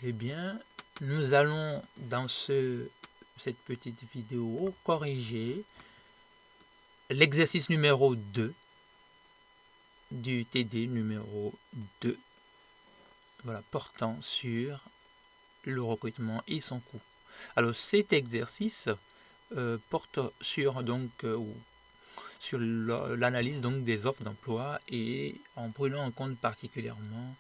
Eh bien, nous allons dans cette petite vidéo corriger l'exercice numéro 2 du TD numéro 2, voilà, portant sur le recrutement et son coût. Alors cet exercice porte sur sur l'analyse des offres d'emploi et en prenant en compte particulièrement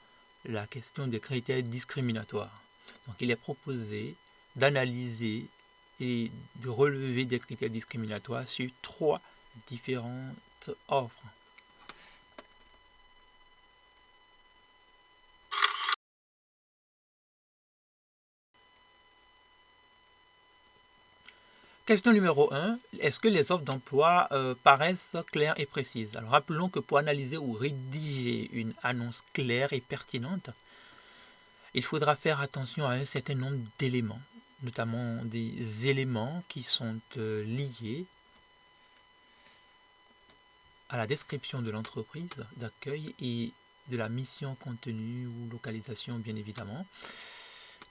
la question des critères discriminatoires. Donc il est proposé d'analyser et de relever des critères discriminatoires sur 3 différentes offres. Question numéro 1. Est-ce que les offres d'emploi paraissent claires et précises? Alors rappelons que pour analyser ou rédiger une annonce claire et pertinente, il faudra faire attention à un certain nombre d'éléments, notamment des éléments qui sont liés à la description de l'entreprise d'accueil et de la mission, contenu ou localisation bien évidemment.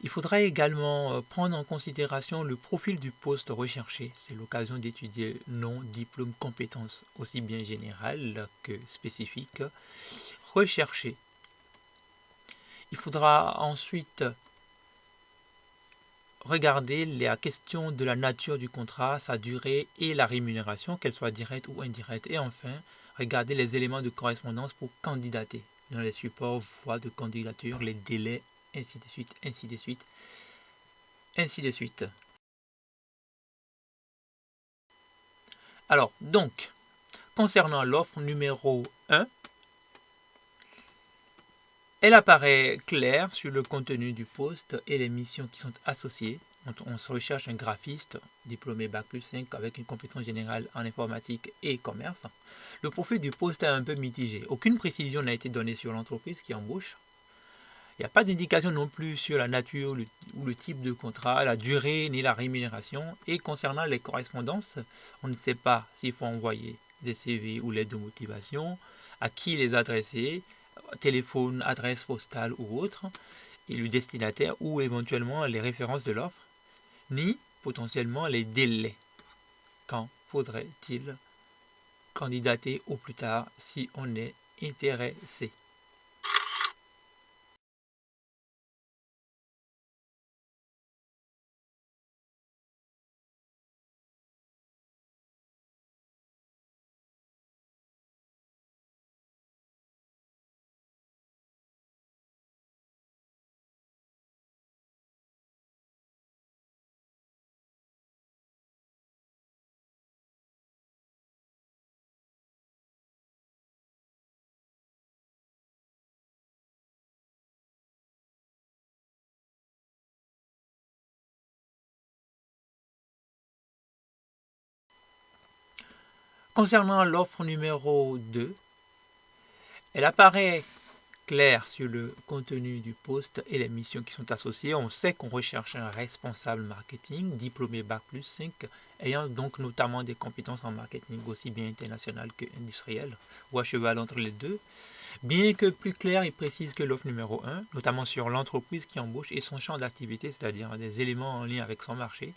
Il faudra également prendre en considération le profil du poste recherché. C'est l'occasion d'étudier nom, diplôme, compétences aussi bien générales que spécifiques recherchées. Il faudra ensuite regarder la question de la nature du contrat, sa durée et la rémunération, qu'elle soit directe ou indirecte. Et enfin, regarder les éléments de correspondance pour candidater dans les supports, voies de candidature, les délais, ainsi de suite, ainsi de suite, ainsi de suite. Alors, donc, concernant l'offre numéro 1, elle apparaît claire sur le contenu du poste et les missions qui sont associées. On se recherche un graphiste diplômé Bac+5 avec une compétence générale en informatique et commerce. Le profil du poste est un peu mitigé. Aucune précision n'a été donnée sur l'entreprise qui embauche. Il n'y a pas d'indication non plus sur la nature ou le type de contrat, la durée ni la rémunération. Et concernant les correspondances, on ne sait pas s'il faut envoyer des CV ou lettres de motivation, à qui les adresser, téléphone, adresse postale ou autre, et le destinataire ou éventuellement les références de l'offre, ni potentiellement les délais. Quand faudrait-il candidater au plus tard si on est intéressé? Concernant l'offre numéro 2, elle apparaît claire sur le contenu du poste et les missions qui sont associées. On sait qu'on recherche un responsable marketing, diplômé Bac+5, ayant donc notamment des compétences en marketing aussi bien international que industriel, ou à cheval entre les deux. Bien que plus clair et précise que l'offre numéro 1, notamment sur l'entreprise qui embauche et son champ d'activité, c'est-à-dire des éléments en lien avec son marché,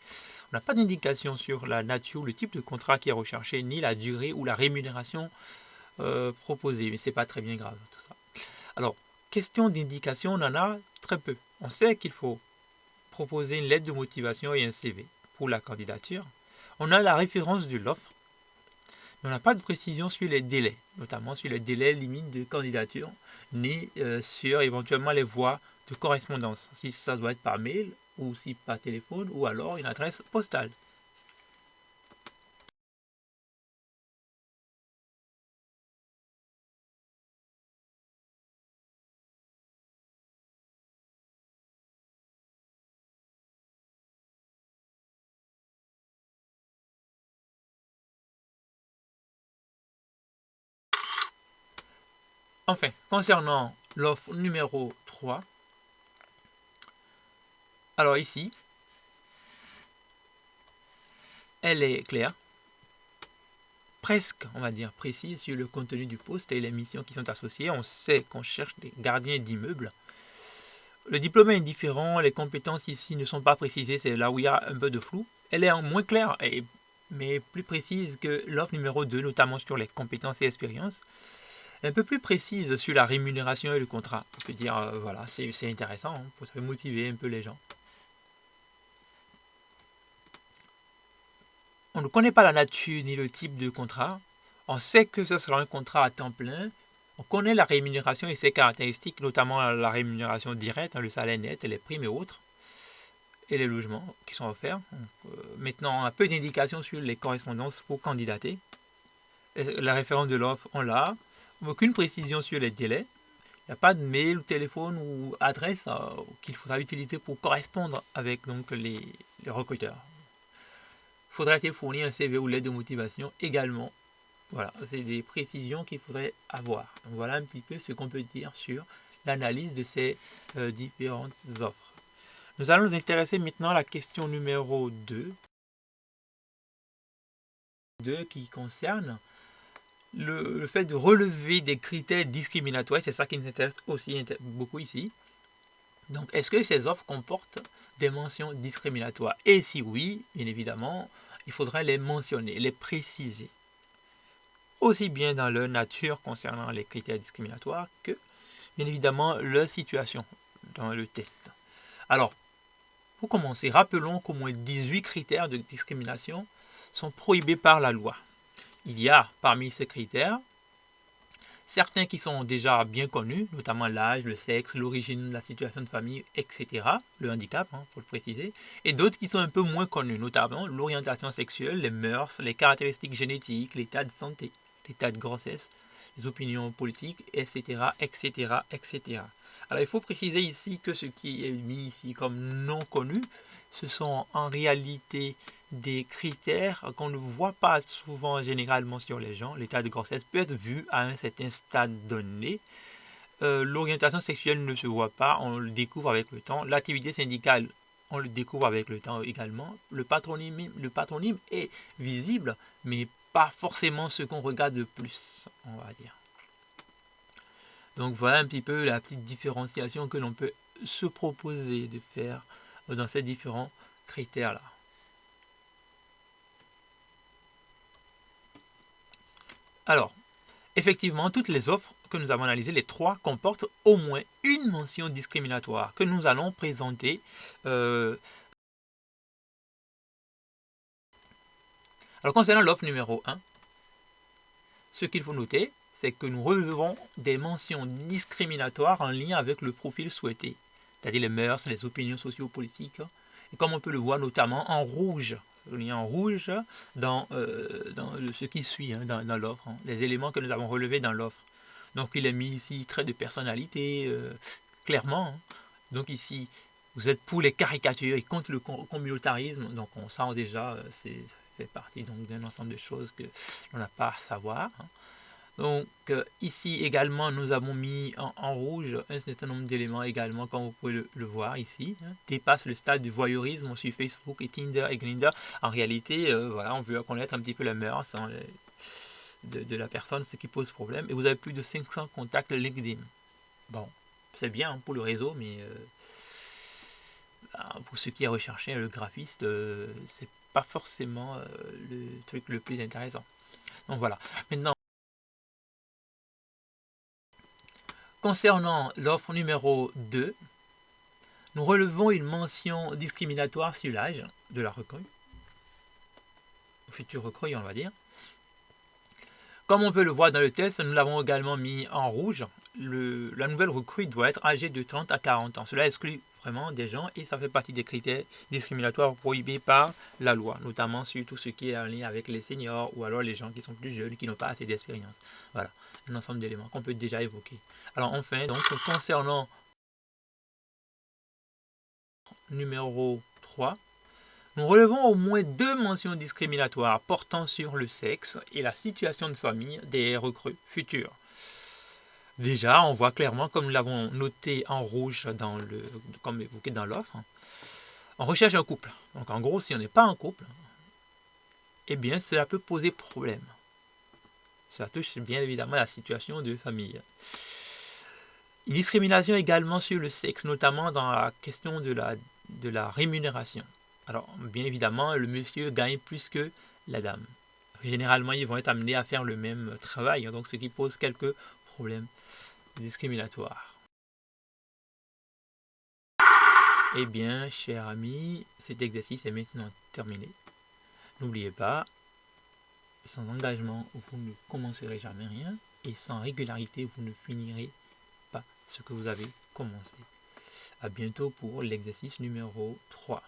on n'a pas d'indication sur la nature, le type de contrat qui est recherché, ni la durée ou la rémunération proposée. Mais c'est pas très bien grave tout ça. Alors, question d'indication, on en a très peu. On sait qu'il faut proposer une lettre de motivation et un CV pour la candidature. On a la référence de l'offre, mais on n'a pas de précision sur les délais, notamment sur les délais limites de candidature, ni sur éventuellement les voies de correspondance, si ça doit être par mail ou si par téléphone ou alors une adresse postale. Enfin, concernant l'offre numéro 3, alors ici, elle est claire, presque, on va dire, précise sur le contenu du poste et les missions qui sont associées. On sait qu'on cherche des gardiens d'immeubles. le diplôme est indifférent, les compétences ici ne sont pas précisées, c'est là où il y a un peu de flou. Elle est moins claire, mais plus précise que l'offre numéro 2, notamment sur les compétences et expériences. Un peu plus précise sur la rémunération et le contrat. On peut dire, voilà, c'est intéressant, hein, pour motiver un peu les gens. On ne connaît pas la nature ni le type de contrat. On sait que ce sera un contrat à temps plein. On connaît la rémunération et ses caractéristiques, notamment la rémunération directe, le salaire net, les primes et autres, et les logements qui sont offerts. Maintenant, on a peu d'indications sur les correspondances pour candidater. La référence de l'offre, on l'a. Aucune précision sur les délais. Il n'y a pas de mail, téléphone ou adresse qu'il faudra utiliser pour correspondre avec donc, les recruteurs. Il faudra fournir un CV ou lettre de motivation également. Voilà, c'est des précisions qu'il faudrait avoir. Donc voilà un petit peu ce qu'on peut dire sur l'analyse de ces différentes offres. Nous allons nous intéresser maintenant à la question numéro 2 qui concerne le fait de relever des critères discriminatoires. C'est ça qui nous intéresse aussi beaucoup ici. Donc, est-ce que ces offres comportent des mentions discriminatoires? Et si oui, bien évidemment, il faudrait les mentionner, les préciser. Aussi bien dans leur nature concernant les critères discriminatoires que, bien évidemment, leur situation dans le test. Alors, pour commencer, rappelons qu'au moins 18 critères de discrimination sont prohibés par la loi. Il y a parmi ces critères certains qui sont déjà bien connus, notamment l'âge, le sexe, l'origine, la situation de famille, etc., le handicap, pour le préciser, et d'autres qui sont un peu moins connus, notamment l'orientation sexuelle, les mœurs, les caractéristiques génétiques, l'état de santé, l'état de grossesse, les opinions politiques, etc., etc., etc. Alors il faut préciser ici que ce qui est mis ici comme non connu, ce sont en réalité des critères qu'on ne voit pas souvent généralement sur les gens. L'état de grossesse peut être vu à un certain stade donné. L'orientation sexuelle ne se voit pas, on le découvre avec le temps. L'activité syndicale, on le découvre avec le temps également. Le patronyme est visible, mais pas forcément ce qu'on regarde le plus, on va dire. Donc voilà un petit peu la petite différenciation que l'on peut se proposer de faire dans ces différents critères-là. Alors, effectivement, toutes les offres que nous avons analysées, les 3, comportent au moins une mention discriminatoire que nous allons présenter. Alors, concernant l'offre numéro 1, ce qu'il faut noter, c'est que nous relevons des mentions discriminatoires en lien avec le profil souhaité, c'est-à-dire les mœurs, les opinions sociopolitiques, et comme on peut le voir notamment en rouge, en rouge dans ce qui suit, dans l'offre, les éléments que nous avons relevés dans l'offre. Donc il est mis ici trait de personnalité, clairement. Donc ici, vous êtes pour les caricatures et contre le communautarisme. Donc on sent déjà, ça fait partie d'un ensemble de choses que l'on n'a pas à savoir. Donc ici également, nous avons mis en rouge un certain nombre d'éléments également, comme vous pouvez le voir ici. Dépasse le stade du voyeurisme sur Facebook et Tinder et Grindr. En réalité, voilà, on veut connaître un petit peu la mœurs de la personne, ce qui pose problème. Et vous avez plus de 500 contacts LinkedIn. Bon, c'est bien pour le réseau, mais pour ceux qui est recherché, le graphiste, c'est pas forcément le truc le plus intéressant. Donc voilà. Maintenant, concernant l'offre numéro 2, nous relevons une mention discriminatoire sur l'âge de la recrue, futur recrue, on va dire. Comme on peut le voir dans le test, nous l'avons également mis en rouge. La nouvelle recrue doit être âgée de 30 à 40 ans. Cela exclut vraiment des gens et ça fait partie des critères discriminatoires prohibés par la loi, notamment sur tout ce qui est en lien avec les seniors ou alors les gens qui sont plus jeunes, qui n'ont pas assez d'expérience. Voilà, un ensemble d'éléments qu'on peut déjà évoquer. Alors enfin, donc, concernant numéro 3, nous relevons au moins 2 mentions discriminatoires portant sur le sexe et la situation de famille des recrues futures. Déjà, on voit clairement, comme nous l'avons noté en rouge, comme évoqué dans l'offre, on recherche un couple. Donc en gros, si on n'est pas un couple, eh bien cela peut poser problème. Cela touche bien évidemment la situation de famille. Une discrimination également sur le sexe, notamment dans la question de la rémunération. Alors, bien évidemment, le monsieur gagne plus que la dame. Généralement, ils vont être amenés à faire le même travail, donc ce qui pose quelques problèmes discriminatoires. Eh bien, chers amis, cet exercice est maintenant terminé. N'oubliez pas, sans engagement, vous ne commencerez jamais rien, et sans régularité, vous ne finirez pas ce que vous avez commencé. À bientôt pour l'exercice numéro 3.